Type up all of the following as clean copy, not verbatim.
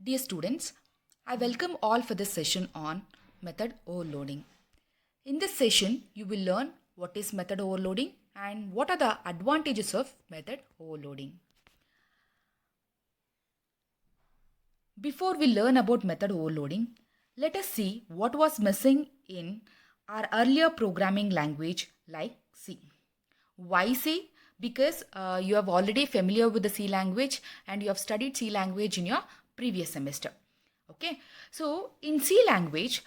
Dear students, I welcome all for this session on method overloading. In this session, you will learn what is method overloading and what are the advantages of method overloading. Before we learn about method overloading, let us see what was missing in our earlier programming language like C. Why C? Because you are already familiar with the C language and you have studied C language in your previous semester. Okay, so in C language,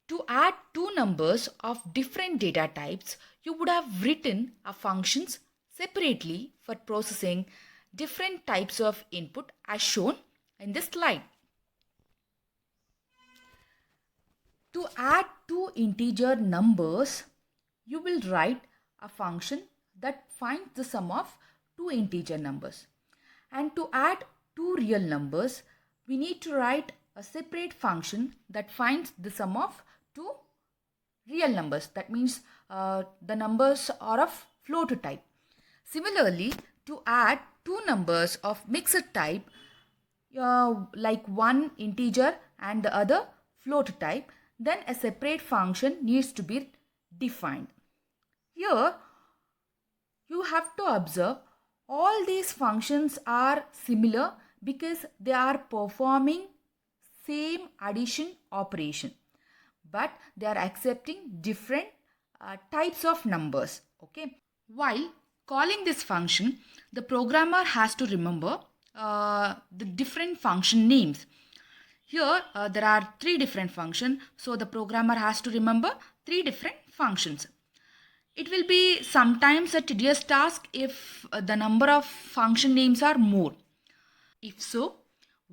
to add two numbers of different data types, you would have written a functions separately for processing different types of input as shown in this slide. To add two integer numbers, you will write a function that finds the sum of two integer numbers. And to add two real numbers, we need to write a separate function that finds the sum of two real numbers. That means the numbers are of float type. Similarly, to add two numbers of mixed type, like one integer and the other float type, then a separate function needs to be defined. Here, you have to observe all these functions are similar because they are performing same addition operation, but they are accepting different types of numbers. Okay. While calling this function, the programmer has to remember the different function names. Here there are three different functions, so the programmer has to remember three different functions. It will be sometimes a tedious task if the number of function names are more. If so,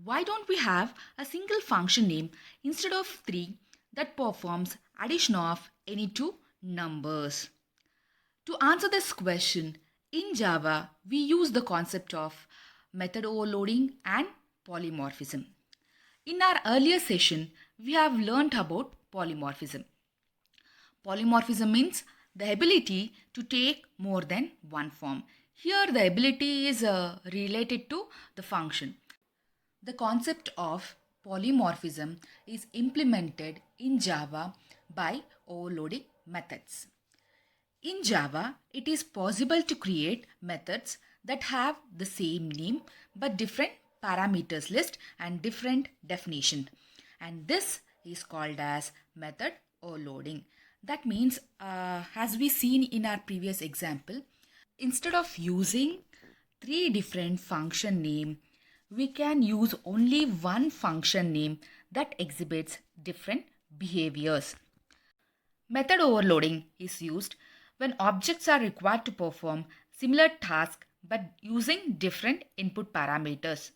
why don't we have a single function name instead of three that performs addition of any two numbers? To answer this question, in Java, we use the concept of method overloading and polymorphism. In our earlier session, we have learnt about polymorphism. Polymorphism means the ability to take more than one form. Here the ability is related to the function. The concept of polymorphism is implemented in Java by overloading methods. In Java, it is possible to create methods that have the same name but different parameters list and different definition. And this is called as method overloading. That means, as we seen in our previous example, instead of using three different function name, we can use only one function name that exhibits different behaviors. Method overloading is used when objects are required to perform similar tasks but using different input parameters.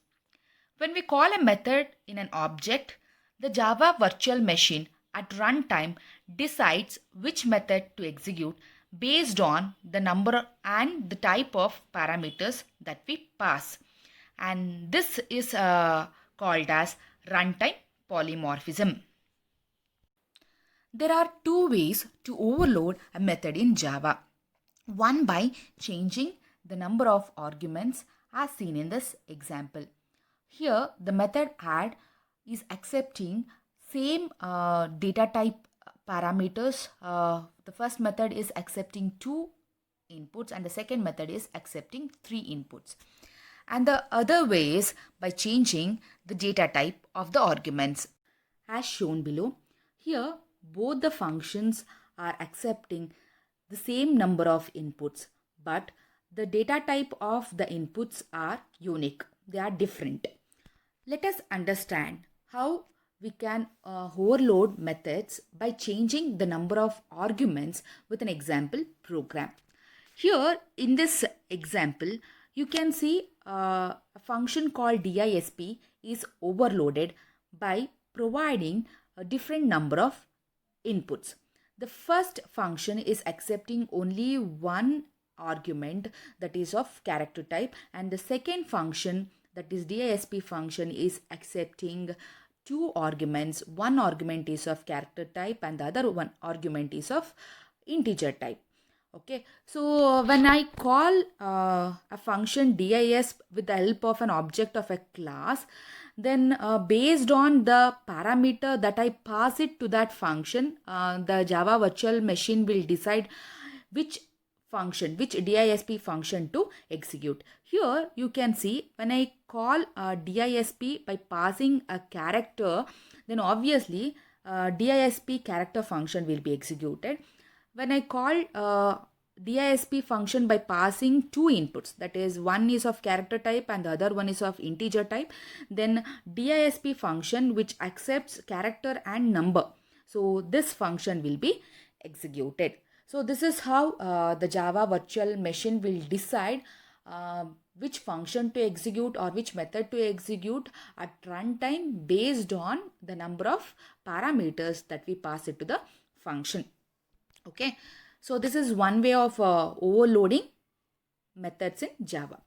When we call a method in an object, the Java virtual machine at runtime decides which method to execute based on the number and the type of parameters that we pass. And this is called as runtime polymorphism. There are two ways to overload a method in Java. One by changing the number of arguments as seen in this example. Here the method add is accepting same data type parameters. The first method is accepting two inputs and the second method is accepting three inputs. And the other way is by changing the data type of the arguments as shown below. Here both the functions are accepting the same number of inputs, but the data type of the inputs are unique. They are different. Let us understand how we can overload methods by changing the number of arguments with an example program. Here in this example, you can see a function called DISP is overloaded by providing a different number of inputs. The first function is accepting only one argument that is of character type, and the second function, that is DISP function, is accepting two arguments. One argument is of character type and the other one argument is of integer type. Okay, so when I call a function DISP with the help of an object of a class, Then based on the parameter that I pass it to that function, the Java virtual machine will decide which function, which DISP function to execute. Here you can see when I call DISP by passing a character, then obviously DISP character function will be executed. When I call DISP function by passing two inputs, that is one is of character type and the other one is of integer type, then DISP function which accepts character and number, so this function will be executed. So this is how the Java virtual machine will decide which function to execute or which method to execute at runtime based on the number of parameters that we pass it to the function. Okay, so this is one way of overloading methods in Java.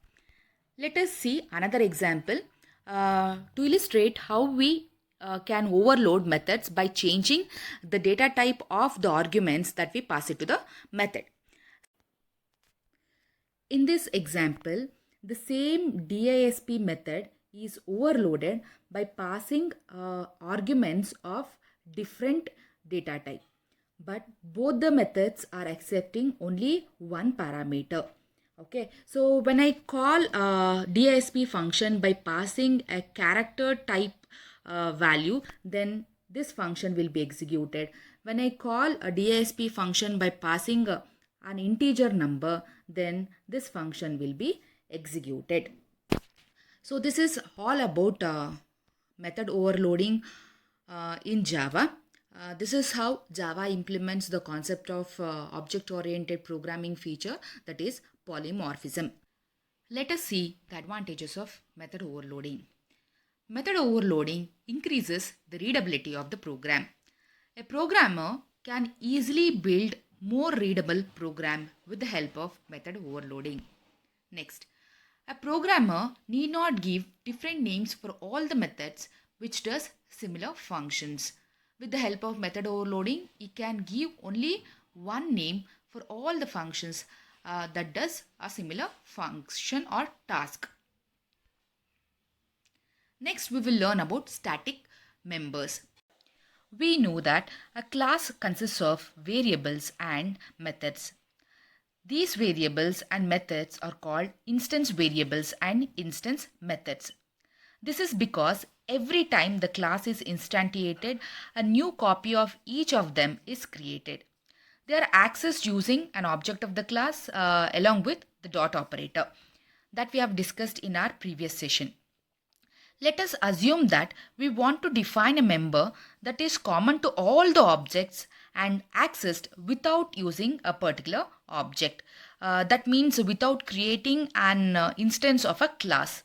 Let us see another example to illustrate how we can overload methods by changing the data type of the arguments that we pass it to the method. In this example, the same DISP method is overloaded by passing arguments of different data type. But both the methods are accepting only one parameter. Okay, so when I call DISP function by passing a character type value, then this function will be executed. When I call a DISP function by passing an integer number, then this function will be executed. So this is all about method overloading in Java. This is how Java implements the concept of object-oriented programming feature, that is polymorphism. Let us see the advantages of method overloading. Method overloading increases the readability of the program. A programmer can easily build more readable program with the help of method overloading. Next, a programmer need not give different names for all the methods which does similar functions. With the help of method overloading, he can give only one name for all the functions that does a similar function or task. Next, we will learn about static members. We know that a class consists of variables and methods. These variables and methods are called instance variables and instance methods. This is because every time the class is instantiated, a new copy of each of them is created. They are accessed using an object of the class along with the dot operator that we have discussed in our previous session. Let us assume that we want to define a member that is common to all the objects and accessed without using a particular object. That means without creating an instance of a class.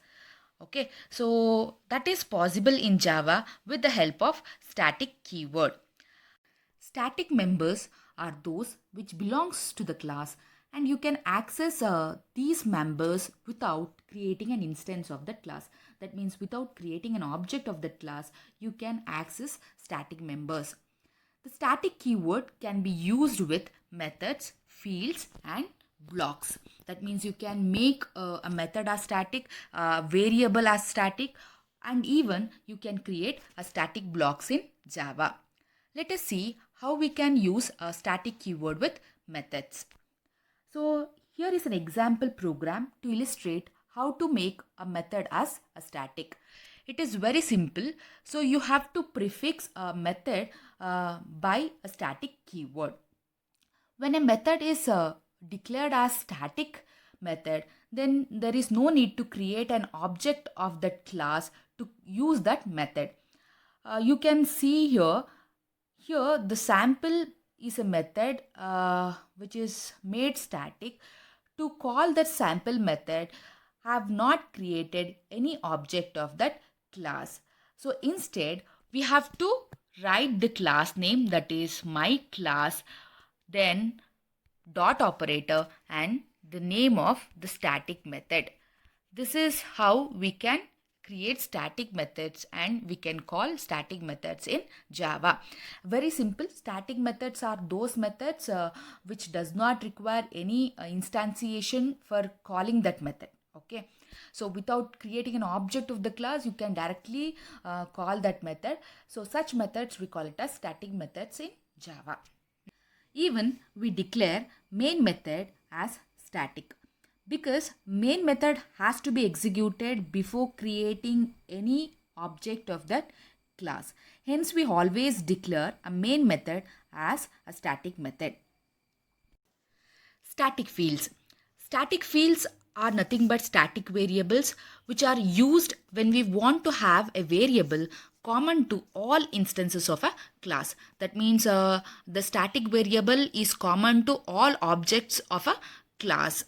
Okay, so that is possible in Java with the help of static keyword. Static members are those which belongs to the class, and you can access these members without creating an instance of that class. That means without creating an object of that class, you can access static members. The static keyword can be used with methods, fields and blocks. That means you can make a method as static, variable as static, and even you can create a static blocks in Java. Let us see how we can use a static keyword with methods. So here is an example program to illustrate how to make a method as a static. It is very simple. So you have to prefix a method by a static keyword. When a method is declared as static method, then there is no need to create an object of that class to use that method. You can see here the sample is a method which is made static. To call that sample method, I have not created any object of that class. So instead, we have to write the class name, that is my class, then dot operator and the name of the static method. This is how we can create static methods and we can call static methods in Java. Very simple. Static methods are those methods which does not require any instantiation for calling that method. Okay. So without creating an object of the class, you can directly call that method. So such methods, we call it as static methods in Java. Even we declare main method as static, because main method has to be executed before creating any object of that class. Hence, we always declare a main method as a static method. Static fields. Static fields are nothing but static variables which are used when we want to have a variable common to all instances of a class. That means the static variable is common to all objects of a class.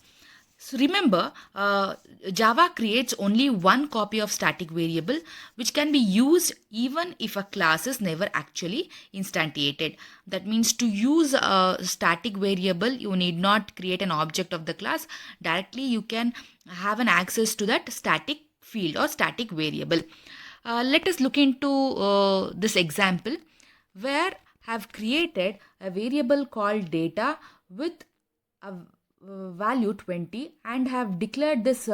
So remember, Java creates only one copy of static variable which can be used even if a class is never actually instantiated. That means to use a static variable, you need not create an object of the class. Directly you can have an access to that static field or static variable. Let us look into this example where I have created a variable called data with a value 20 and have declared this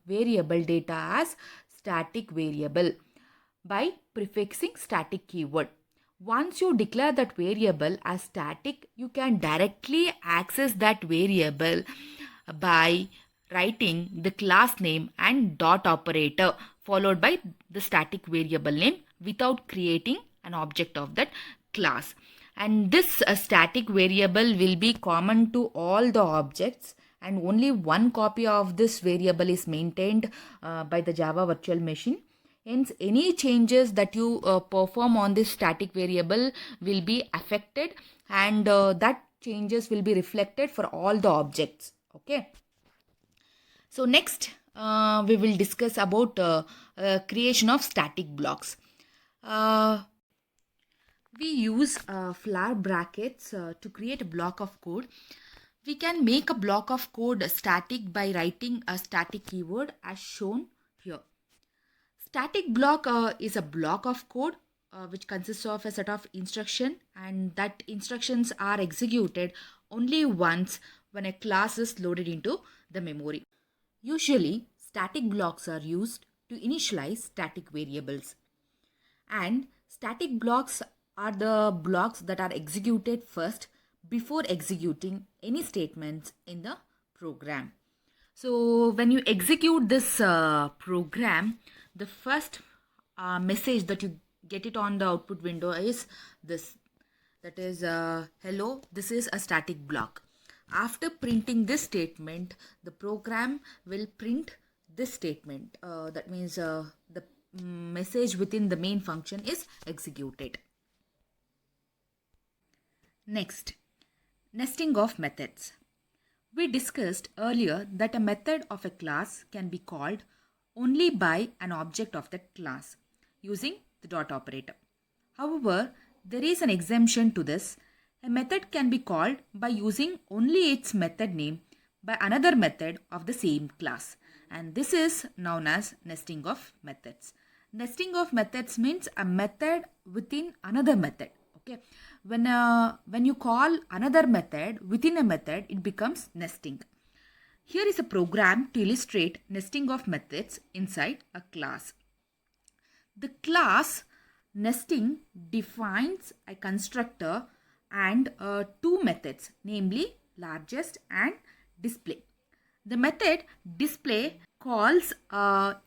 variable data as static variable by prefixing static keyword. Once you declare that variable as static, you can directly access that variable by writing the class name and dot operator followed by the static variable name without creating an object of that class. And this static variable will be common to all the objects, and only one copy of this variable is maintained by the Java virtual machine. Hence, any changes that you perform on this static variable will be affected, and that changes will be reflected for all the objects. Okay. So next we will discuss about creation of static blocks. We use flower brackets to create a block of code. We can make a block of code static by writing a static keyword as shown here. Static block is a block of code which consists of a set of instructions, and that instructions are executed only once when a class is loaded into the memory. Usually, static blocks are used to initialize static variables, and static blocks are the blocks that are executed first before executing any statements in the program. So when you execute this program, the first message that you get it on the output window is this. That is, hello, this is a static block. After printing this statement, the program will print this statement. That means the message within the main function is executed. Next, nesting of methods. We discussed earlier that a method of a class can be called only by an object of that class using the dot operator. However, there is an exemption to this. A method can be called by using only its method name by another method of the same class, and this is known as nesting of methods. Nesting of methods means a method within another method. Okay, when you call another method within a method, it becomes nesting. Here is a program to illustrate nesting of methods inside a class. The class nesting defines a constructor and two methods, namely largest and display. The method display calls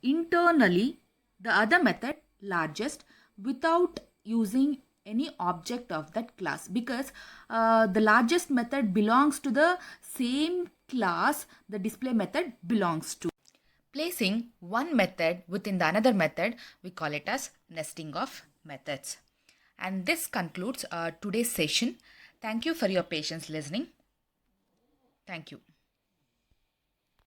internally the other method largest without using any object of that class, because the largest method belongs to the same class the display method belongs to. Placing one method within the another method, we call it as nesting of methods. And this concludes today's session. Thank you for your patience listening. Thank you.